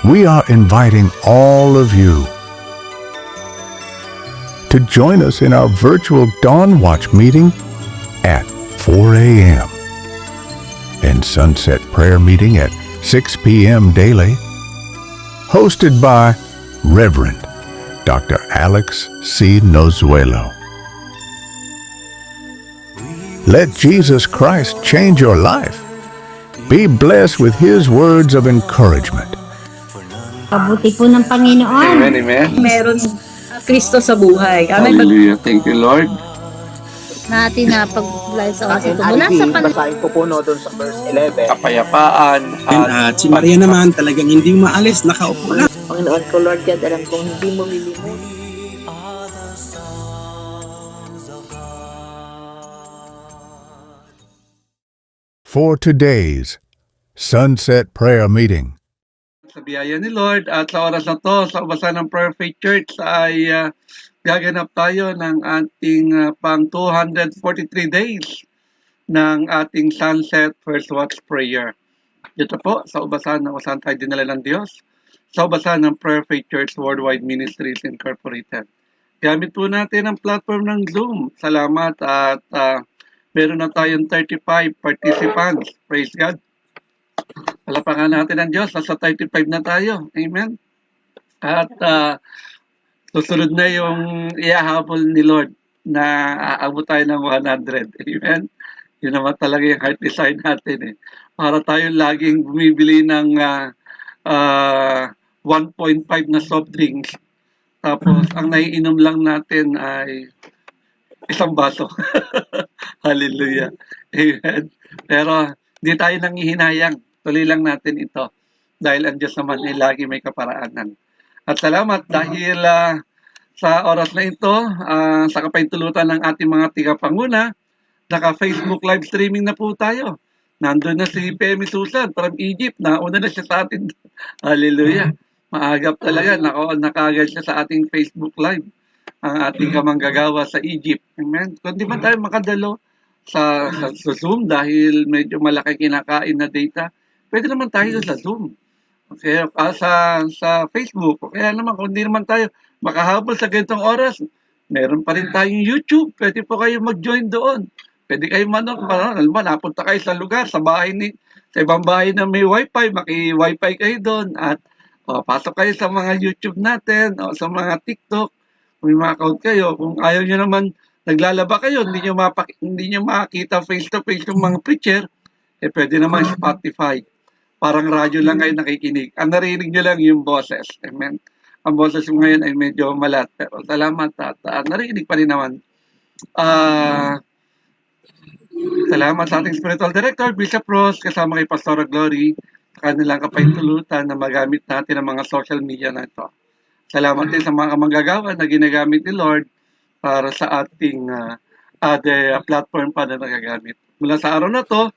we are inviting all of you to join us in our virtual Dawn Watch meeting at 4 a.m. and Sunset Prayer meeting at 6 p.m. daily, hosted by Reverend Dr. Alex C. Nozuelo. Let Jesus Christ change your life. Be blessed with His words of encouragement. Pabuti po ng Panginoon. Amen, amen. Meron Kristo sa buhay. Amen. Hallelujah. Thank you, Lord. Natin na pag-live sa oras ito. Mula sa Basahin ko po no doon sa verse 11. Kapayapaan At si Maria naman talagang hindi maalis, nakaupo lang. Panginoon ko, Lord God, alam kong hindi mo lilimot. For today's Sunset Prayer meeting, sa biyaya ni Lord at sa oras na to, sa Ubasan ng Prayer Faith Church ay gaganap tayo ng ating pang 243 days ng ating Sunset First Watch Prayer. Dito po sa Ubasan na usahan tayo dinala ng Diyos sa Ubasan ng Prayer Faith Church Worldwide Ministries Incorporated. Gamit po natin ang platform ng Zoom. Salamat at meron na tayong 35 participants. Praise God. Palapakan natin ang Diyos. Nasa 35 na tayo. Amen. At susunod na yung iahabol ni Lord na aabot tayo ng 100. Amen. Yun naman talaga yung heart desire natin eh. Para tayo laging bumibili ng 1.5 na soft drinks. Tapos ang naiinom lang natin ay isang baso. Hallelujah. Amen. Pero hindi tayo nanghihinayang. Tuloy lang natin ito. Dahil ang Diyos naman ay lagi may kaparaanan. At salamat dahil sa oras na ito, sa kapaintulutan ng ating mga tigapanguna, naka-Facebook live streaming na po tayo. Nandun na si Pemi Susan from Egypt. Nauna na siya sa atin. Hallelujah. Maagap talaga. Nakagad siya sa ating Facebook live. Ang ating kamanggagawa sa Egypt. Amen. Kung di man tayo makadalo sa Zoom dahil medyo malaki kinakain na data, pwede naman tayo sa Zoom. Okay, sa Facebook. Kaya naman kung di naman tayo makahabol sa ganitong oras, meron pa rin tayong YouTube. Pwede po kayo mag-join doon. Pwede kayo napunta kayo sa lugar, sa ibang bahay na may wifi, maki-wifi kayo doon at pasok kayo sa mga YouTube natin o sa mga TikTok. Kung may mga account kayo, kung ayaw nyo naman naglalaba kayo, hindi nyo makakita face-to-face yung mga preacher, pwede naman Spotify. Parang radyo lang kayo nakikinig. Ang narinig nyo lang yung boses. Amen. Ang boses mo ngayon ay medyo malat. Pero salamat at narinig pa rin naman. Salamat sa ating Spiritual Director, Bishop Ross, kasama kay Pastora Glory, sa kanilang kapaintulutan na magamit natin ang mga social media na ito. Salamat din sa mga kamanggagawa na ginagamit ni Lord para sa ating other platform pa na nagagamit. Mula sa araw na to,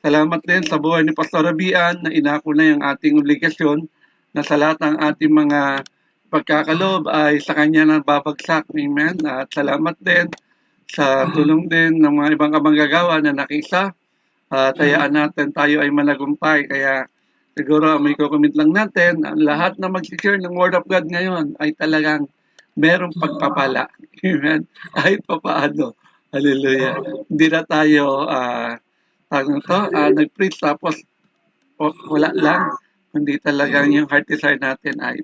salamat din sa buhay ni Pastora Bian na inako na yung ating obligasyon na sa lahat ng ating mga pagkakaloob ay sa kanya na babagsak. Amen. At salamat din sa tulong din ng mga ibang kamanggagawa na nakisa. Tayaan natin tayo ay managumpay. Kaya siguro may kukomment lang natin, ang lahat na mag-share ng Word of God ngayon ay talagang merong pagpapala. Amen. Kahit pa paano. Hallelujah. Hindi na tayo nag-preach tapos wala lang. Hindi talagang yung heart desire natin ay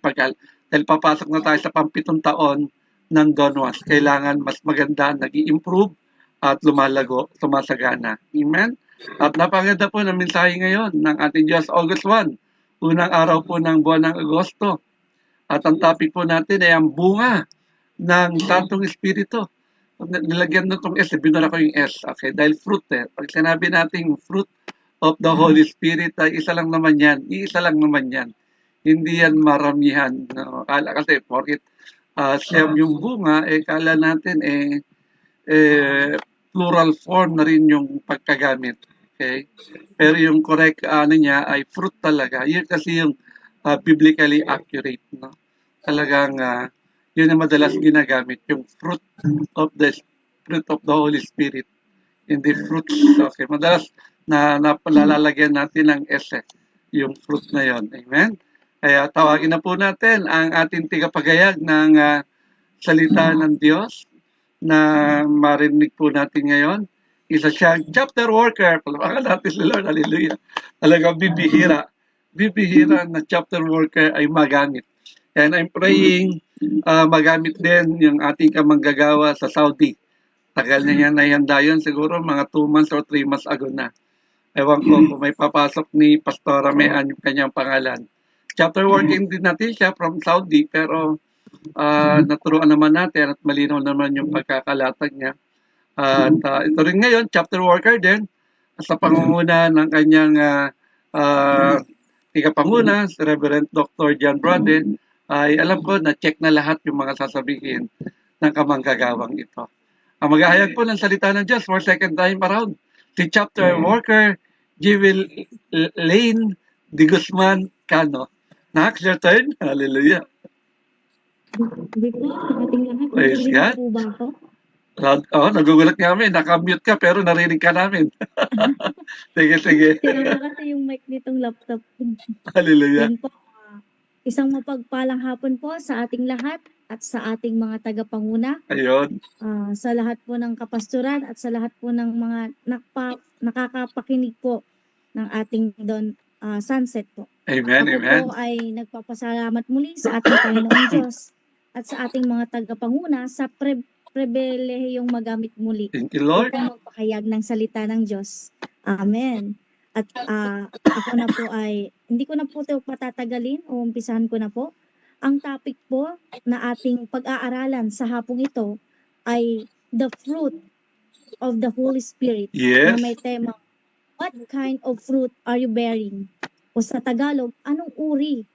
dahil papasok na tayo sa pang-7 taon ng Donwas. Kailangan mas maganda, nag-i-improve at lumalago, sumasagana. Amen. At napaganda po ng mensahe ngayon ng ating Diyos, August 1, unang araw po ng buwan ng Agosto. At ang topic po natin ay ang bunga ng Santong Espiritu. Nilagyan na itong S, binura ko yung S. Okay, dahil fruit Pag sinabi natin fruit of the Holy Spirit, ay isa lang naman yan. Iisa lang naman yan. Hindi yan maramihan. No? Kasi porkit siyam yung bunga, kala natin plural form na rin yung pagkagamit. Okay? Pero yung correct niya ay fruit talaga. Yun kasi yung biblically accurate. No? Talagang yun ang madalas ginagamit, yung fruit of the Holy Spirit. Hindi fruits. Okay, madalas na napalalagyan natin ng S, yung fruit na yon. Amen? Kaya tawagin na po natin ang ating tigapagayag ng salita ng Diyos na marinig po natin ngayon. Isa siyang chapter worker. Palamakan natin si Lord. Hallelujah. Talagang bibihira. Bibihira na chapter worker ay magamit. And I'm praying magamit din yung ating kamanggagawa sa Saudi. Tagal na yan naihanda yun. Siguro mga 2 months or 3 months ago na. Ewan ko kung may papasok ni Pastora Mean yung kanyang pangalan. Chapter working din natin siya from Saudi pero naturuan naman natin at malinaw naman yung pagkakalatag niya. At ito rin ngayon, chapter worker din sa pangunguna ng kanyang tigapanguna, si Reverend Dr. John Brode, ay alam ko na check na lahat yung mga sasabihin ng kamanggagawang ito. Ang maghahayag po ng salita ng Diyos for second time around, si chapter worker Jewel Lane de Guzman Cano. Nax, your turn. Hallelujah. Hindi po, sa ating lahat. Praise Narinig God. po ba ako? Nagugulat nga kami. Naka-mute ka pero narinig ka namin. Sige. Sira na kasi yung mic nitong laptop. Hallelujah. Yun po, isang mapagpalang hapon po sa ating lahat at sa ating mga tagapanguna, Ayun. sa lahat po ng kapastoran at sa lahat po ng mga nakakapakinig po ng ating sunset po. Amen. Ako Amen. po ay nagpapasalamat muli sa ating Panginoong Diyos at sa ating mga tagapanguna sa pribilehiyong magamit muli Thank you, Lord. upang magpahayag ng salita ng Diyos. Amen. At ako na po ay, hindi ko na po ito patatagalin o umpisahan ko na po. Ang topic po na ating pag-aaralan sa hapong ito ay the fruit of the Holy Spirit na Yes. may tema, what kind of fruit are you bearing? O sa Tagalog, anong uri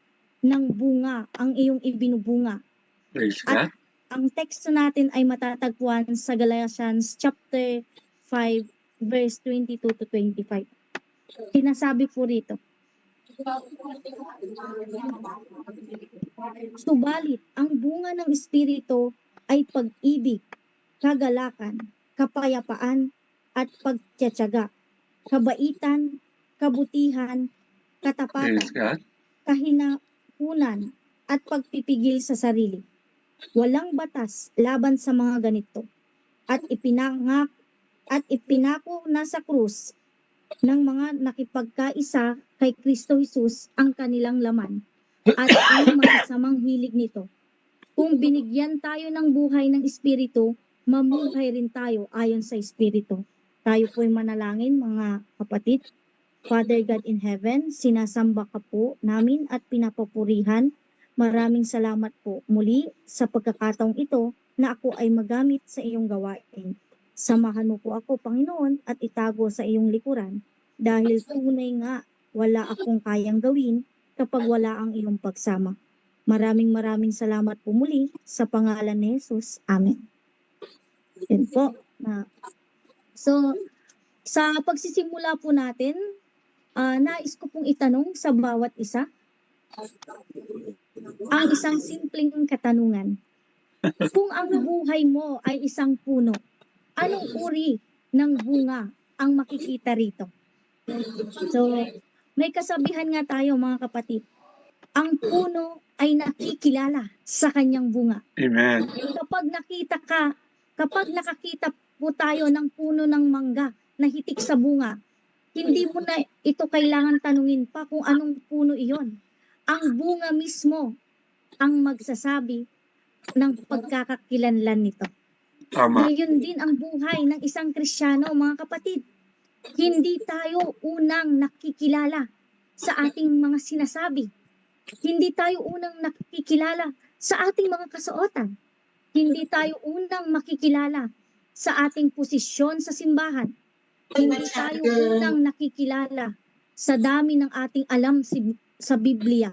ng bunga ang iyong ibinubunga? Praise God. Ang teksto natin ay matatagpuan sa Galatians chapter 5 verse 22 to 25. Sinasabi po rito, subalit ang bunga ng Espiritu ay pag-ibig, kagalakan, kapayapaan, at pagtiyatsaga, kabaitan, kabutihan, katapatan, Praise God. kahinahunan, at pagpipigil sa sarili. Walang batas laban sa mga ganito. At ipinako na sa krus ng mga nakipagkaisa kay Kristo Jesus ang kanilang laman at ang masasamang hilig nito. Kung binigyan tayo ng buhay ng Espiritu, mamuhay rin tayo ayon sa Espiritu. Tayo po'y manalangin, mga kapatid. Father God in heaven, sinasamba ka po namin at pinapapurihan. Maraming salamat po muli sa pagkakataong ito na ako ay magamit sa iyong gawain. Samahan mo po ako, Panginoon, at itago sa iyong likuran dahil tunay nga wala akong kayang gawin kapag wala ang iyong pagsama. Maraming salamat po muli sa pangalan ni Jesus. Amen. Yan po. So, sa pagsisimula po natin, nais ko pong itanong sa bawat isa ang isang simpleng katanungan. Kung ang buhay mo ay isang puno, anong uri ng bunga ang makikita rito? So, may kasabihan nga tayo, mga kapatid. Ang puno ay nakikilala sa kanyang bunga. Amen. Kapag nakakita po tayo ng puno ng mangga na hitik sa bunga, hindi mo na ito kailangan tanungin pa kung anong puno iyon. Ang bunga mismo ang magsasabi ng pagkakakilanlan nito. Tama. Ngayon din ang buhay ng isang Kristiyano, mga kapatid. Hindi tayo unang nakikilala sa ating mga sinasabi. Hindi tayo unang nakikilala sa ating mga kasuotan. Hindi tayo unang makikilala sa ating posisyon sa simbahan. Hindi tayo unang nakikilala sa dami ng ating alam sa Biblia.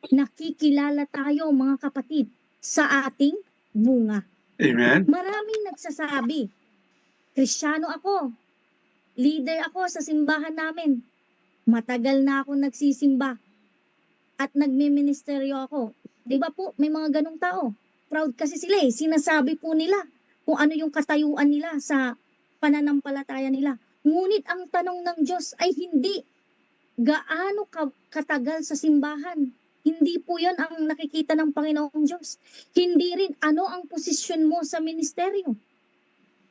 Nakikilala tayo, mga kapatid, sa ating bunga. Amen. Maraming nagsasabi, Kristiyano ako, leader ako sa simbahan namin, matagal na ako nagsisimba at nagme-ministeryo ako. Di ba po, may mga ganong tao. Proud kasi sila sinasabi po nila kung ano yung katayuan nila sa pananampalataya nila. Ngunit ang tanong ng Diyos ay hindi gaano katagal sa simbahan Hindi po yun ang nakikita ng Panginoong Diyos. Hindi rin ano ang posisyon mo sa ministeryo.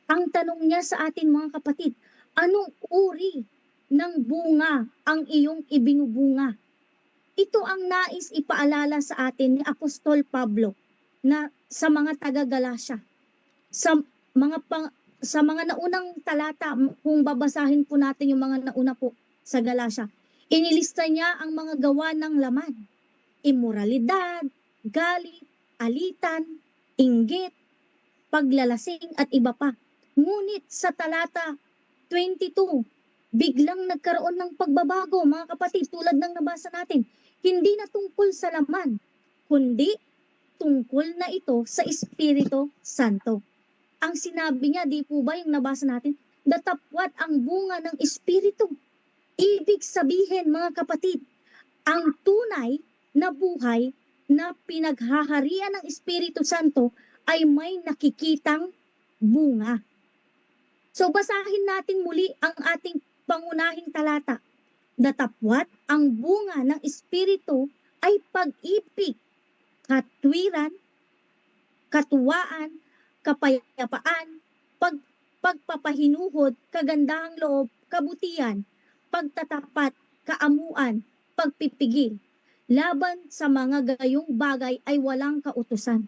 Ang tanong niya sa atin mga kapatid, anong uri ng bunga ang iyong ibinubunga? Ito ang nais ipaalala sa atin ni Apostol Pablo na sa mga taga-Galasya. Sa mga naunang talata, kung babasahin po natin yung mga nauna po sa Galasya, inilista niya ang mga gawa ng laman. Immoralidad, galit, alitan, inggit, paglalasing at iba pa. Ngunit sa talata 22, biglang nagkaroon ng pagbabago, mga kapatid, tulad ng nabasa natin. Hindi na tungkol sa laman, kundi tungkol na ito sa Espiritu Santo. Ang sinabi niya, di po ba yung nabasa natin? Datapwat ang bunga ng Espiritu. Ibig sabihin, mga kapatid, ang tunay na buhay na pinaghaharian ng Espiritu Santo ay may nakikitang bunga. So basahin natin muli ang ating pangunahing talata. Datapwat ang bunga ng Espiritu ay pag-ibig, katwiran, katuwaan, kapayapaan, pagpapahinuhod, kagandahang loob, kabutihan, pagtatapat, kaamuan, pagpipigil. Laban sa mga gayong bagay ay walang kautusan.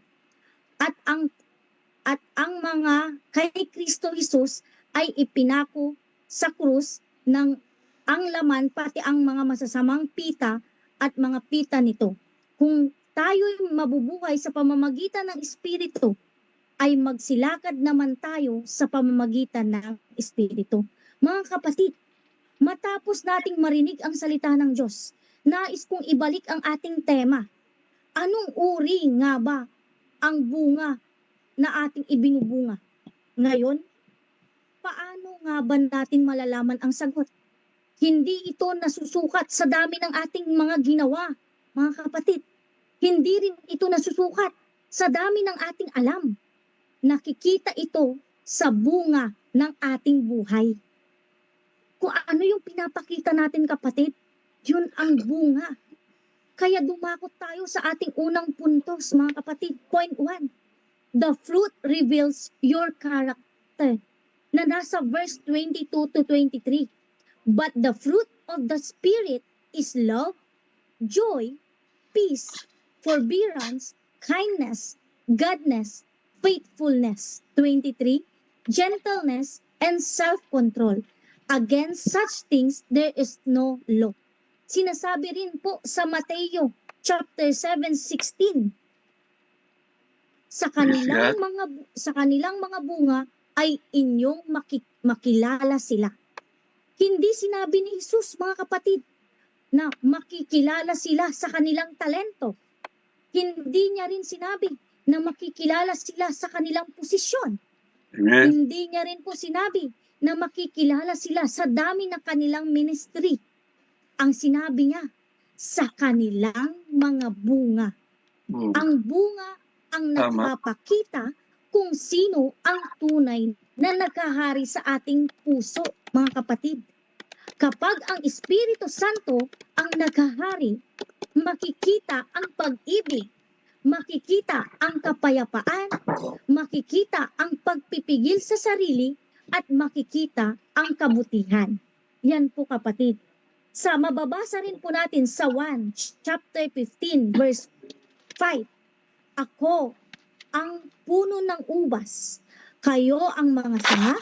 At ang mga kay Kristo Jesus ay ipinako sa krus ng ang laman pati ang mga masasamang pita at mga pita nito. Kung tayo'y mabubuhay sa pamamagitan ng Espiritu, ay magsilakad naman tayo sa pamamagitan ng Espiritu. Mga kapatid, matapos nating marinig ang salita ng Diyos, nais kong ibalik ang ating tema. Anong uri nga ba ang bunga na ating ibinubunga? Ngayon, paano nga ba natin malalaman ang sagot? Hindi ito nasusukat sa dami ng ating mga ginawa, mga kapatid. Hindi rin ito nasusukat sa dami ng ating alam. Nakikita ito sa bunga ng ating buhay. Kung ano yung pinapakita natin, kapatid, yun ang bunga. Kaya dumakot tayo sa ating unang puntos, mga kapatid. Point 1. The fruit reveals your character. Na nasa verse 22 to 23. But the fruit of the Spirit is love, joy, peace, forbearance, kindness, goodness, faithfulness. 23. Gentleness and self-control. Against such things there is no law. Sinasabi rin po sa Mateo chapter 7:16. Sa kanilang mga bunga ay inyong makilala sila. Hindi sinabi ni Jesus, mga kapatid, na makikilala sila sa kanilang talento. Hindi niya rin sinabi na makikilala sila sa kanilang posisyon. Amen. Hindi niya rin po sinabi na makikilala sila sa dami ng kanilang ministry. Ang sinabi niya, sa kanilang mga bunga. Ang bunga ang nagpapakita kung sino ang tunay na nagkahari sa ating puso, mga kapatid. Kapag ang Espiritu Santo ang naghahari, makikita ang pag-ibig, makikita ang kapayapaan, makikita ang pagpipigil sa sarili, at makikita ang kabutihan. Yan po, kapatid. Sa mababasa rin po natin sa 1 chapter 15 verse 5. Ako ang puno ng ubas, kayo ang mga sanga,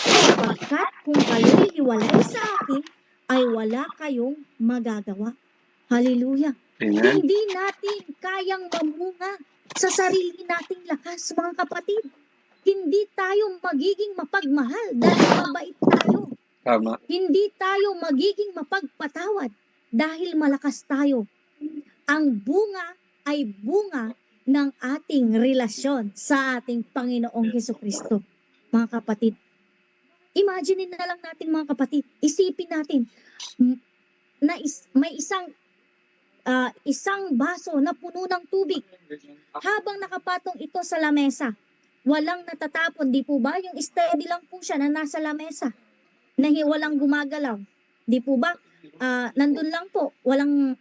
sapagkat kung kayo'y hiwalay sa akin, ay wala kayong magagawa. Hallelujah. Amen. Hindi natin kayang mamunga sa sarili nating lakas, mga kapatid. Hindi tayo magiging mapagmahal dahil mabait tayo. Tama. Hindi tayo magiging mapagpatawad dahil malakas tayo. Ang bunga ay bunga ng ating relasyon sa ating Panginoong Hesukristo. Mga kapatid, imagine na lang natin, mga kapatid, isipin natin na may isang baso na puno ng tubig. Habang nakapatong ito sa lamesa, walang natatapon, di po ba? Yung steady lang po siya na nasa lamesa, na walang gumagalaw. Di po ba? nandun lang po,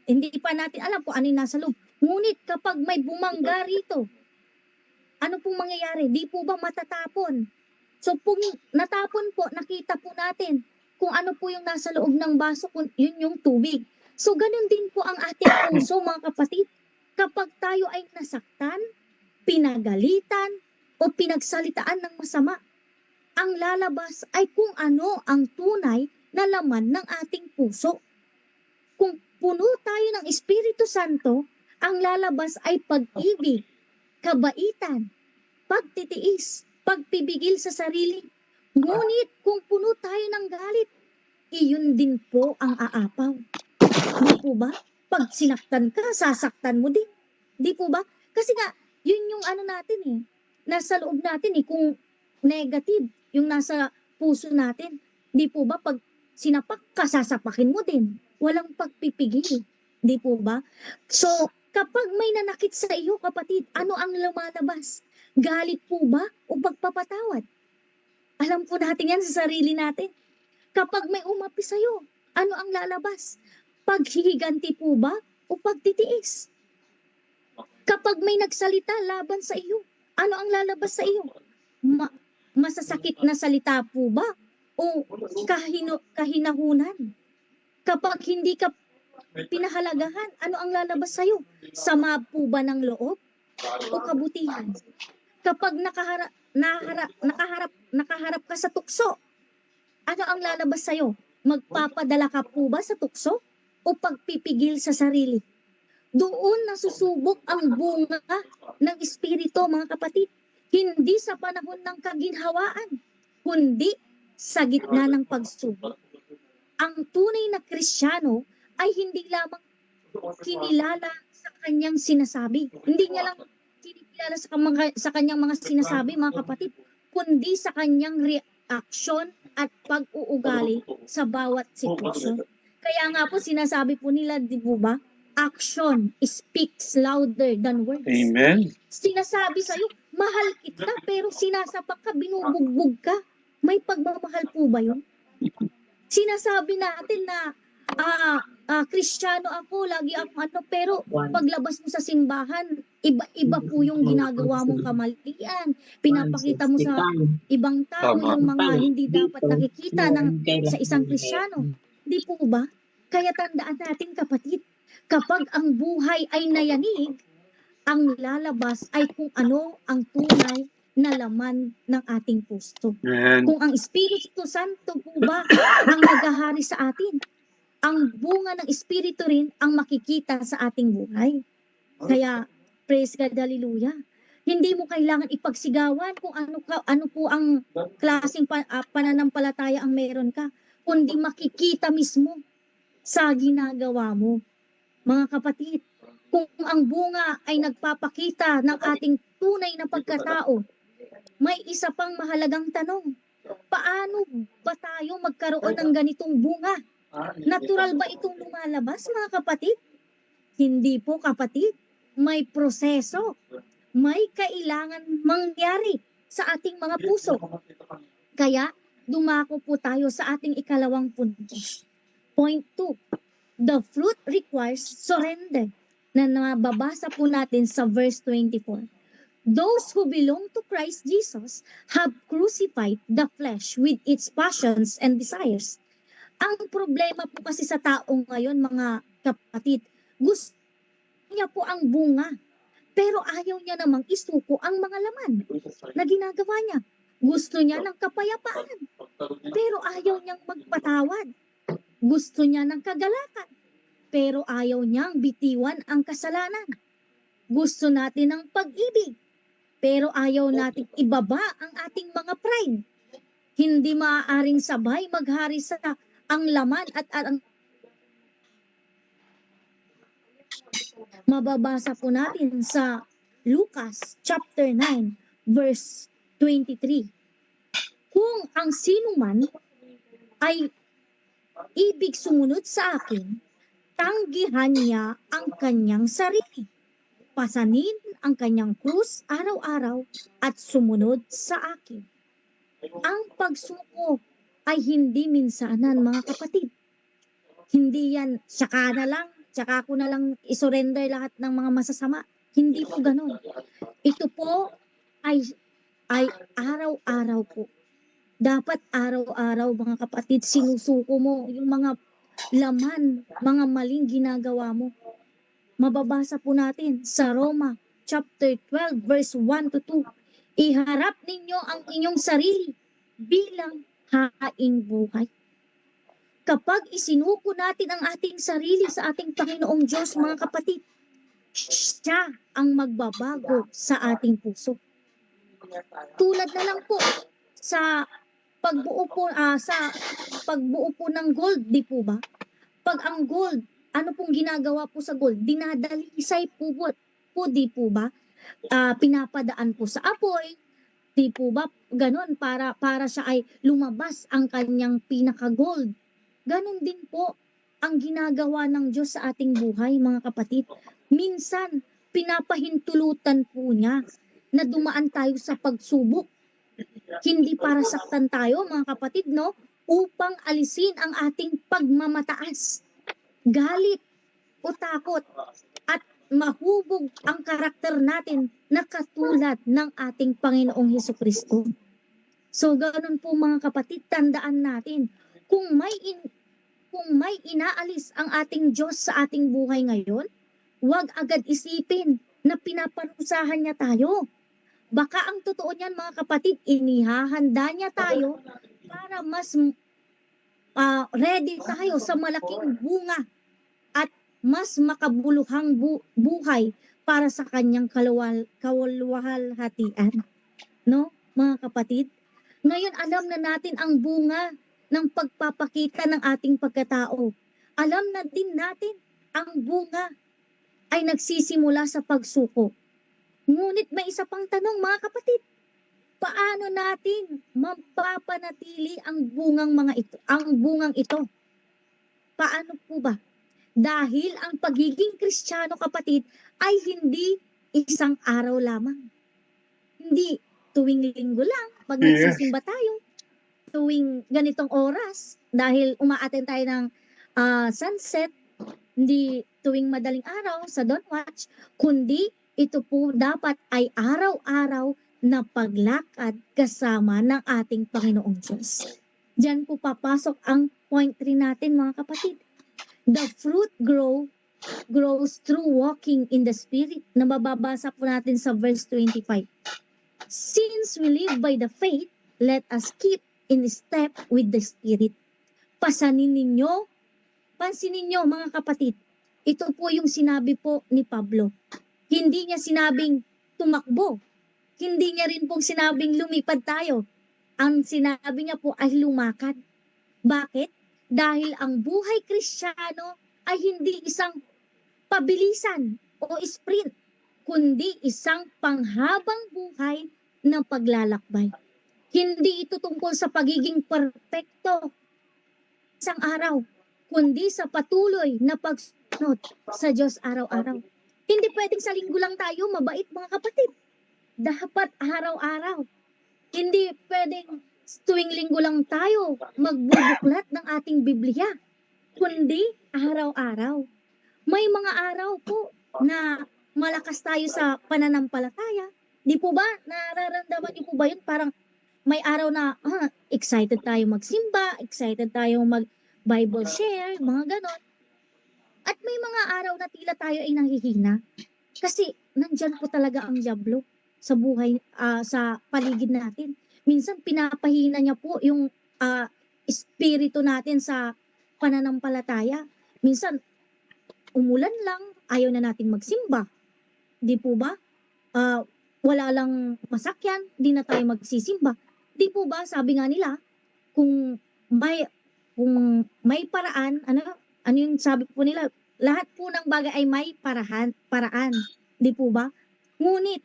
hindi pa natin alam kung ano yung nasa loob. Ngunit kapag may bumangga rito, ano pong mangyayari? Di po ba matatapon? So kung natapon po, nakita po natin kung ano po yung nasa loob ng baso, kung yun yung tubig. So ganun din po ang ating puso, mga kapatid. Kapag tayo ay nasaktan, pinagalitan, o pinagsalitaan ng masama, ang lalabas ay kung ano ang tunay na laman ng ating puso. Kung puno tayo ng Espiritu Santo, ang lalabas ay pag-ibig, kabaitan, pagtitiis, pagpibigil sa sarili. Ngunit kung puno tayo ng galit, iyon din po ang aapaw. Di po ba? Pag sinaktan ka, sasaktan mo din. Di po ba? Kasi nga, yun yung ano natin nasa loob natin kung negative, yung nasa puso natin. Di po ba? Pag sinapak ka, sasapakin mo din. Walang pagpipigil. Di po ba? So, kapag may nanakit sa iyo, kapatid, ano ang lumalabas? Galit po ba o pagpapatawad? Alam po natin yan sa sarili natin. Kapag may umapi sa iyo, ano ang lalabas? Paghihiganti po ba o pagtitiis? Kapag may nagsalita laban sa iyo, ano ang lalabas sa iyo? Masasakit na salita po ba o kahinahunan? Kapag hindi ka pinahalagahan, ano ang lalabas sa iyo? Sama po ba ng loob o kabutihan? Kapag nakaharap ka sa tukso, ano ang lalabas sa iyo? Magpapadala ka po ba sa tukso o pagpipigil sa sarili? Doon nasusubok ang bunga ng Espiritu, mga kapatid. Hindi sa panahon ng kaginhawaan, kundi sa gitna ng pagsubok. Ang tunay na Kristiyano ay hindi lamang kinilala sa kanyang sinasabi. Hindi niya lang kinikilala sa kanyang mga sinasabi, mga kapatid, kundi sa kanyang reaksyon at pag-uugali sa bawat sitwasyon. Kaya nga po sinasabi po nila, di po ba? Action speaks louder than words. Amen. Sinasabi sa'yo, mahal kita, pero sinasapak ka, binubugbog ka. May pagmamahal po ba yun? Sinasabi natin na Kristiyano ako, lagi ako pero paglabas mo sa simbahan, iba-iba po yung ginagawa mong kamalian. Pinapakita mo sa ibang tao yung mga hindi dapat nakikita sa isang Kristiyano. Di po ba? Kaya tandaan natin, kapatid, kapag ang buhay ay nayanig, ang lalabas ay kung ano ang tunay na laman ng ating puso. Amen. Kung ang Espiritu Santo po ba ang naghahari sa atin, ang bunga ng Espiritu rin ang makikita sa ating buhay. Kaya, praise God, hallelujah. Hindi mo kailangan ipagsigawan kung ano po ang klaseng pananampalataya ang meron ka, kundi makikita mismo sa ginagawa mo. Mga kapatid, kung ang bunga ay nagpapakita ng ating tunay na pagkatao, may isa pang mahalagang tanong. Paano ba tayo magkaroon ng ganitong bunga? Natural ba itong lumalabas, mga kapatid? Hindi po, kapatid. May proseso. May kailangan mangyari sa ating mga puso. Kaya, dumako po tayo sa ating ikalawang punto. Point 2. The fruit requires surrender, na nababasa po natin sa verse 24. Those who belong to Christ Jesus have crucified the flesh with its passions and desires. Ang problema po kasi sa taong ngayon, mga kapatid, gusto niya po ang bunga, pero ayaw niya namang isuko ang mga laman na ginagawa niya. Gusto niya ng kapayapaan, pero ayaw niyang magpatawad. Gusto niya ng kagalakan, pero ayaw niyang bitiwan ang kasalanan. Gusto natin ng pag-ibig, pero ayaw nating ibaba ang ating mga pride. Hindi maaaring sabay maghari sa ang laman at ang mababasa po natin sa Lucas chapter 9 verse 23. Kung ang sinuman ay ibig sumunod sa akin, tanggihan niya ang kanyang sarili. Pasanin ang kanyang krus araw-araw at sumunod sa akin. Ang pagsuko ay hindi minsanan, mga kapatid. Hindi yan, tsaka ko na lang isurrender lahat ng mga masasama. Hindi po ganun. Ito po ay araw-araw po. Dapat araw-araw, mga kapatid, sinusuko mo yung mga laman, mga maling ginagawa mo. Mababasa po natin sa Roma chapter 12 verse 1 to 2. Iharap ninyo ang inyong sarili bilang haing buhay. Kapag isinuko natin ang ating sarili sa ating Panginoong Diyos, mga kapatid, siya ang magbabago sa ating puso. Tulad na lang po sa pagbuo po ng gold, di po ba? Pag ang gold, ano pong ginagawa po sa gold? Dinadalisay po, di po ba? Pinapadaan po sa apoy, di po ba? Ganon, para siya ay lumabas ang kanyang pinaka-gold. Ganon din po ang ginagawa ng Diyos sa ating buhay, mga kapatid. Minsan, pinapahintulutan po niya na dumaan tayo sa pagsubok. Hindi para saktan tayo, mga kapatid, no? Upang alisin ang ating pagmamataas, galit o takot, at mahubog ang karakter natin na katulad ng ating Panginoong Hesukristo. So, ganoon po, mga kapatid, tandaan natin, kung may inaalis ang ating Diyos sa ating buhay ngayon, huwag agad isipin na pinaparusahan niya tayo. Baka ang totoo niyan, mga kapatid, inihahanda niya tayo para mas ready tayo sa malaking bunga at mas makabuluhang buhay para sa kanyang kaluwalhatian. No, mga kapatid? Ngayon, alam na natin ang bunga ng pagpapakita ng ating pagkatao. Alam na din natin ang bunga ay nagsisimula sa pagsuko. Ngunit may isa pang tanong, mga kapatid. Paano natin mapapanatili ang bungang ito? Paano po ba? Dahil ang pagiging Kristiyano, kapatid, ay hindi isang araw lamang. Hindi tuwing linggo lang, pag nagsisimba tayo, tuwing ganitong oras, dahil umaattend tayo ng sunset, hindi tuwing madaling araw sa dawn watch, kundi ito po dapat ay araw-araw na paglakad kasama ng ating Panginoong Diyos. Diyan po papasok ang point 3 natin, mga kapatid. The fruit grows through walking in the Spirit, na mababasa po natin sa verse 25. Since we live by the faith, let us keep in step with the Spirit. Pansinin ninyo, mga kapatid, ito po yung sinabi po ni Pablo. Hindi niya sinabing tumakbo. Hindi niya rin pong sinabing lumipad tayo. Ang sinabi niya po ay lumakad. Bakit? Dahil ang buhay Kristiyano ay hindi isang pabilisan o sprint, kundi isang panghabang buhay ng paglalakbay. Hindi ito tungkol sa pagiging perpekto isang araw, kundi sa patuloy na pagsunod sa Diyos araw-araw. Hindi pwedeng sa linggo lang tayo mabait, mga kapatid. Dapat araw-araw. Hindi pwedeng tuwing linggo lang tayo magbubuklat ng ating Biblia, kundi araw-araw. May mga araw po na malakas tayo sa pananampalataya. Di po ba? Nararamdaman niyo po ba yun? Parang may araw na excited tayo magsimba, excited tayo mag-Bible share, mga ganon. At may mga araw na tila tayo ay nanghihina. Kasi nandyan po talaga ang diablo sa buhay, sa paligid natin. Minsan pinapahina niya po yung espiritu natin sa pananampalataya. Minsan umulan lang, ayaw na natin magsimba. Di po ba? Wala lang masakyan, di na tayo magsisimba. Di po ba, sabi nga nila, kung may paraan, ano yung sabi po nila, lahat po ng bagay ay may paraan. Di po ba? Ngunit,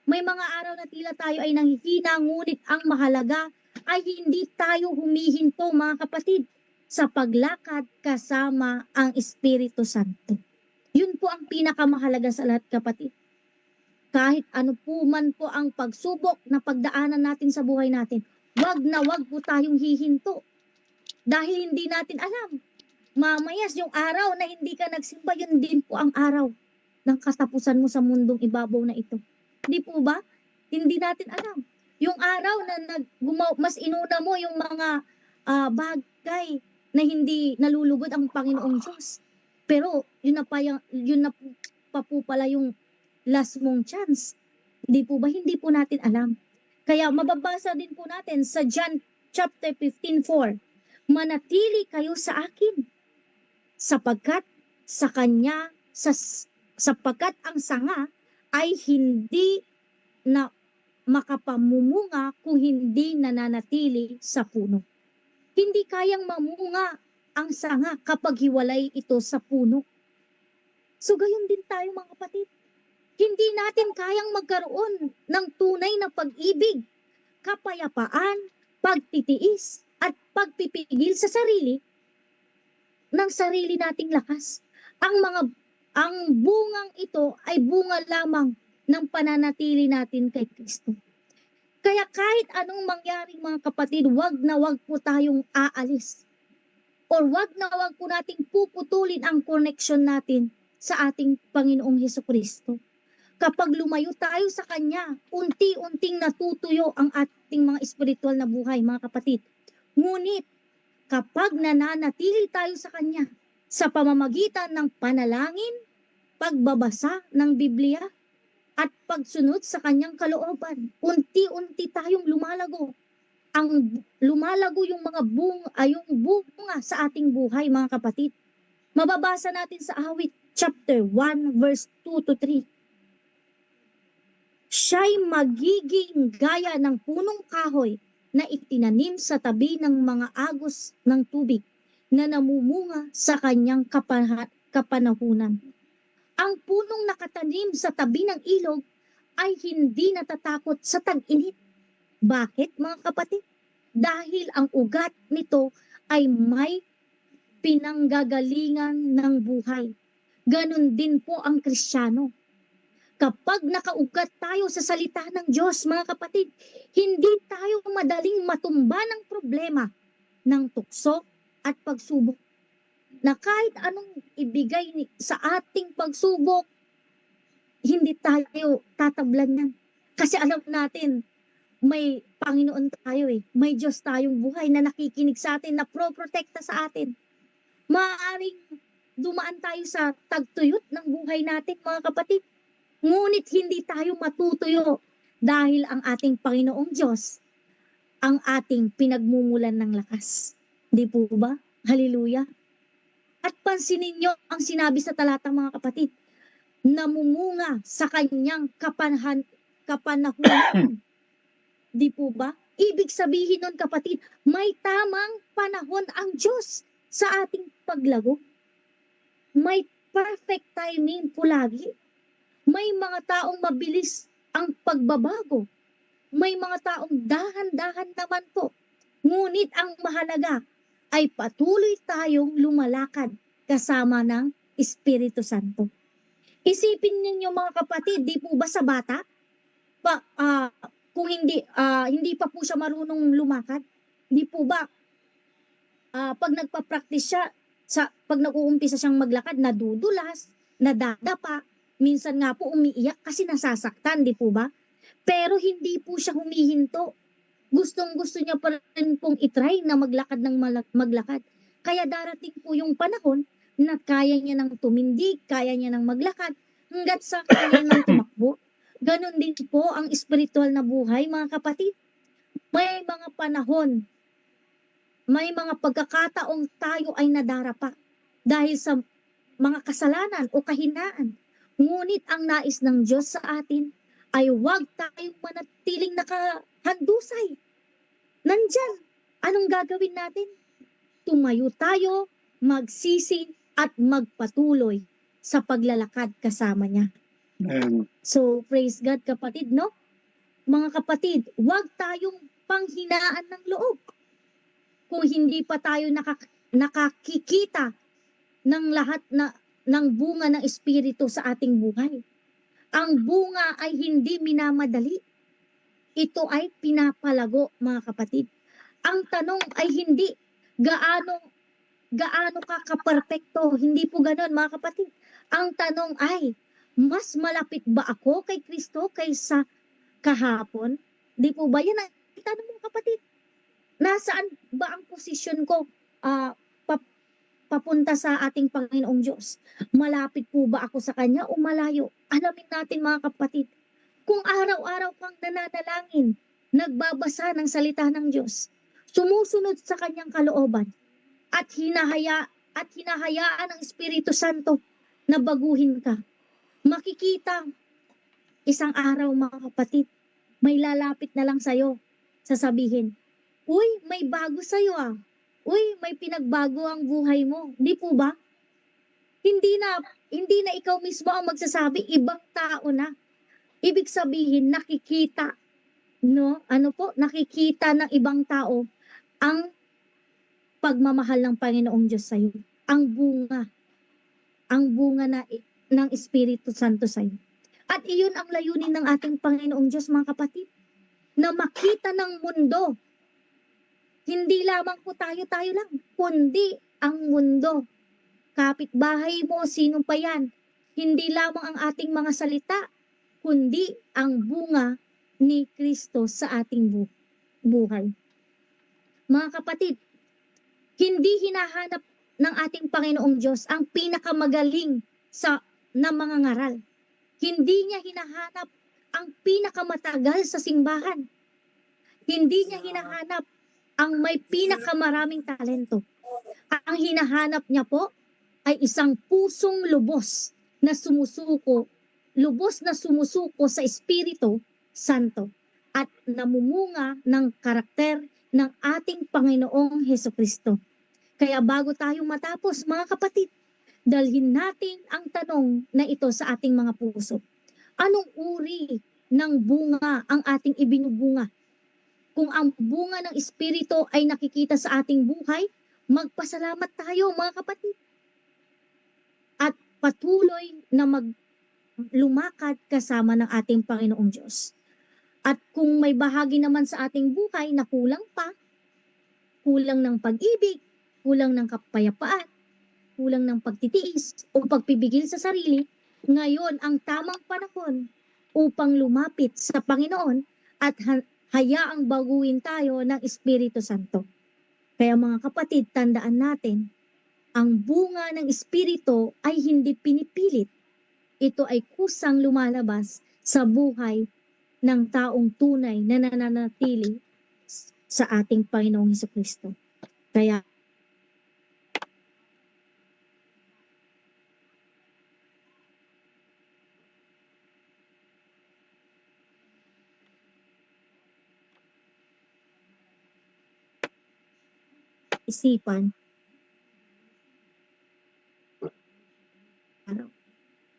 may mga araw na tila tayo ay nanghihina, ngunit ang mahalaga ay hindi tayo humihinto, mga kapatid, sa paglakad kasama ang Espiritu Santo. Yun po ang pinakamahalaga sa lahat, kapatid. Kahit ano po man po ang pagsubok na pagdaanan natin sa buhay natin, wag na wag po tayong hihinto. Dahil hindi natin alam, Mamaya, yung araw na hindi ka nagsimba, yun din po ang araw ng katapusan mo sa mundong ibabaw na ito. Di po ba? Hindi natin alam. Yung araw na mas inuna mo yung mga bagay na hindi nalulugod ang Panginoong Diyos. Pero yun na pa po pala yung last mong chance. Di po ba? Hindi po natin alam. Kaya mababasa din po natin sa John chapter 15:4, manatili kayo sa akin sapagkat ang sanga ay hindi na makapamumunga kung hindi nananatili sa puno. Hindi kayang mamunga ang sanga kapag hiwalay ito sa puno. So gayon din tayo mga kapatid. Hindi natin kayang magkaroon ng tunay na pag-ibig, kapayapaan, pagtitiis, at pagpipigil sa sarili ng sarili nating lakas. Ang bungang ito ay bunga lamang ng pananatili natin kay Kristo. Kaya kahit anong mangyari mga kapatid, wag na wag po tayong aalis. Or wag na wag po nating puputulin ang connection natin sa ating Panginoong Hesukristo. Kapag lumayo tayo sa Kanya, unti-unting natutuyo ang ating mga espiritual na buhay mga kapatid. Ngunit kapag nananatili tayo sa Kanya sa pamamagitan ng panalangin, pagbabasa ng Biblia, at pagsunod sa Kanyang kalooban, unti-unti tayong lumalago. Lumalago yung mga bunga sa ating buhay mga kapatid. Mababasa natin sa Awit chapter 1 verse 2 to 3. Siya'y magiging gaya ng punong kahoy na itinanim sa tabi ng mga agos ng tubig na namumunga sa kanyang kapanahunan. Ang punong nakatanim sa tabi ng ilog ay hindi natatakot sa tag-init. Bakit mga kapatid? Dahil ang ugat nito ay may pinanggagalingan ng buhay. Ganon din po ang Kristiyano. Kapag nakaugat tayo sa salita ng Diyos, mga kapatid, hindi tayo madaling matumba ng problema, ng tukso at pagsubok. Na kahit anong ibigay sa ating pagsubok, hindi tayo tatablan yan. Kasi alam natin, may Panginoon tayo may Diyos tayong buhay na nakikinig sa atin, na pro-protekta sa atin. Maaaring dumaan tayo sa tagtuyot ng buhay natin mga kapatid. Ngunit hindi tayo matutuyo dahil ang ating Panginoong Diyos ang ating pinagmumulan ng lakas. Di po ba? Hallelujah. At pansinin nyo ang sinabi sa talata mga kapatid, namumunga sa kanyang kapanahunan. Di po ba? Ibig sabihin nun kapatid, may tamang panahon ang Diyos sa ating paglago. May perfect timing po lagi. May mga taong mabilis ang pagbabago. May mga taong dahan-dahan naman po. Ngunit ang mahalaga ay patuloy tayong lumalakad kasama ng Espiritu Santo. Isipin ninyo mga kapatid, di po ba sa bata? Kung hindi pa po siya marunong lumakad, di po ba pag nagpa-practice siya, pag nag-uumpisa siyang maglakad, nadudulas, nadadapa, minsan nga po umiiyak kasi nasasaktan, di po ba? Pero hindi po siya humihinto. Gustong-gusto niya pa rin pong itry na maglakad ng maglakad. Kaya darating po yung panahon na kaya niya nang tumindig, kaya niya nang maglakad, hanggat sa kanya nang tumakbo. Ganon din po ang espiritual na buhay, mga kapatid. May mga panahon, may mga pagkakataong tayo ay nadarapa dahil sa mga kasalanan o kahinaan. Ngunit ang nais ng Diyos sa atin ay huwag tayong manatiling nakahandusay. Nandyan, anong gagawin natin? Tumayo tayo, magsisi at magpatuloy sa paglalakad kasama niya. So, praise God kapatid, no? Mga kapatid, huwag tayong panghinaan ng loob. Kung hindi pa tayo nakakikita ng lahat ng bunga ng Espiritu sa ating buhay. Ang bunga ay hindi minamadali. Ito ay pinapalago, mga kapatid. Ang tanong ay hindi gaano gaano ka kaperpekto. Hindi po ganoon, mga kapatid. Ang tanong ay, mas malapit ba ako kay Kristo kaysa kahapon? Di po ba yan ang tanong mo, kapatid? Nasaan ba ang posisyon ko papunta sa ating Panginoong Diyos? Malapit po ba ako sa Kanya o malayo? Alamin natin, mga kapatid. Kung araw-araw kang nananalangin, nagbabasa ng salita ng Diyos, sumusunod sa Kanyang kalooban, at hinahayaan ng Espiritu Santo na baguhin ka, makikita isang araw, mga kapatid, may lalapit na lang sa'yo, sasabihin, uy, may bago sa'yo ah. Uy, may pinagbago ang buhay mo. Di po ba? Hindi na ikaw mismo ang magsasabi, ibang tao na. Ibig sabihin, nakikita, no? Nakikita ng ibang tao ang pagmamahal ng Panginoong Diyos sa'yo. Ang bunga ng Espiritu Santo sa'yo. At iyon ang layunin ng ating Panginoong Diyos, mga kapatid, na makita ng mundo. Hindi lamang po tayo lang, kundi ang mundo. Kapitbahay mo, sino pa yan? Hindi lamang ang ating mga salita, kundi ang bunga ni Kristo sa ating buhay. Mga kapatid, hindi hinahanap ng ating Panginoong Diyos ang pinakamagaling na mga ngaral. Hindi niya hinahanap ang pinakamatagal sa simbahan. Hindi niya hinahanap ang may pinakamaraming talento. Ang hinahanap niya po ay isang pusong lubos na sumusuko sa Espiritu Santo at namumunga ng karakter ng ating Panginoong Hesukristo. Kaya bago tayo matapos, mga kapatid, dalhin natin ang tanong na ito sa ating mga puso. Anong uri ng bunga ang ating ibinubunga? Kung ang bunga ng Espiritu ay nakikita sa ating buhay, magpasalamat tayo, mga kapatid. At patuloy na lumakad kasama ng ating Panginoong Diyos. At kung may bahagi naman sa ating buhay na kulang pa, kulang ng pag-ibig, kulang ng kapayapaan, kulang ng pagtitiis o pagpipigil sa sarili, ngayon ang tamang panahon upang lumapit sa Panginoon at hayaang baguhin tayo ng Espiritu Santo. Kaya mga kapatid, tandaan natin, ang bunga ng Espiritu ay hindi pinipilit. Ito ay kusang lumalabas sa buhay ng taong tunay na nananatili sa ating Panginoong Hesukristo. Kaya isipan,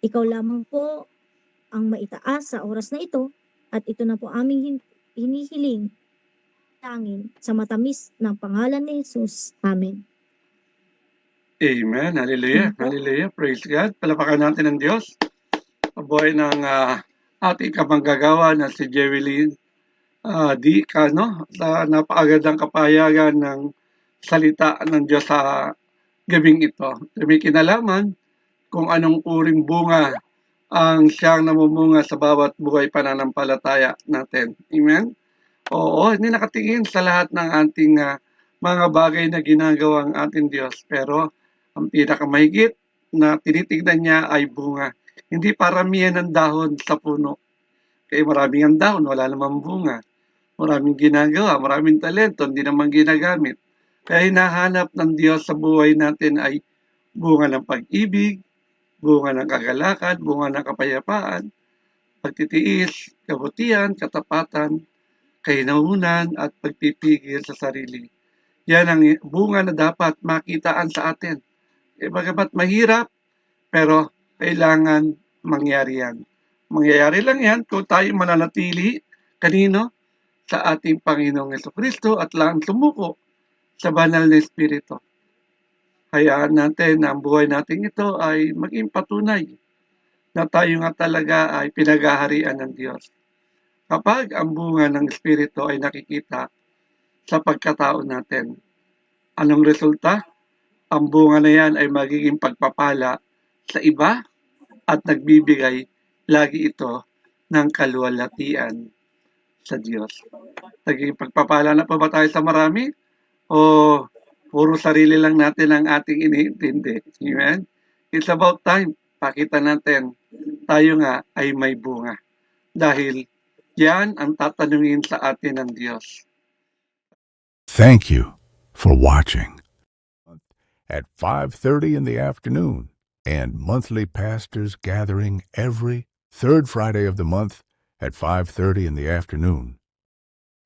ikaw lamang po ang maitaas sa oras na ito at ito na po aming hinihiling tangin sa matamis ng pangalan ni Jesus. Amen. Amen. Hallelujah. Hallelujah. Praise God. Palapakan natin ang Diyos. Pabuhay ng ating kamanggagawa na si Jerilyn D. Cano sa napakagandang kapayagan ng salita ng Diyos sa gabing ito. May kinalaman kung anong uring bunga ang siyang namumunga sa bawat buhay pananampalataya natin. Amen? Oo, hindi nakatingin sa lahat ng ating mga bagay na ginagawa ang ating Diyos. Pero ang pinakamahigit na tinitignan niya ay bunga. Hindi paramihan ng dahon sa puno. Kaya maraming ang dahon, wala namang bunga. Maraming ginagawa, maraming talento, hindi naman ginagamit. Kaya hinahanap ng Diyos sa buhay natin ay bunga ng pag-ibig, bunga ng kagalakan, bunga ng kapayapaan, pagtitiis, kabutihan, katapatan, kainahunan, at pagpipigil sa sarili. Yan ang bunga na dapat makitaan sa atin. Bagamat mahirap, pero kailangan mangyari yan. Mangyayari lang yan kung tayo mananatili kanino? Sa ating Panginoong Hesukristo at lang sumuko sa banal na Espiritu. Hayaan natin na ang buhay natin ito ay maging patunay na tayo nga talaga ay pinaghaharian ng Diyos. Kapag ang bunga ng Espiritu ay nakikita sa pagkatao natin, anong resulta? ang bunga na yan ay magiging pagpapala sa iba at nagbibigay lagi ito ng kaluwalhatian sa Diyos. Naging pagpapala na pa ba tayo sa marami? O puro sarili lang natin ang ating iniintindi? Amen? It's about time. Pakita natin tayo nga ay may bunga. Dahil yan ang tatanungin sa atin ng Diyos. Thank you for watching. At 5:30 in the afternoon, and monthly pastors gathering every third Friday of the month at 5:30 in the afternoon.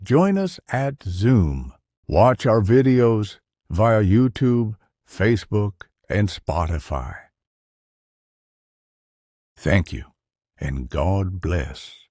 Join us at Zoom. Watch our videos via YouTube, Facebook, and Spotify. Thank you, and God bless.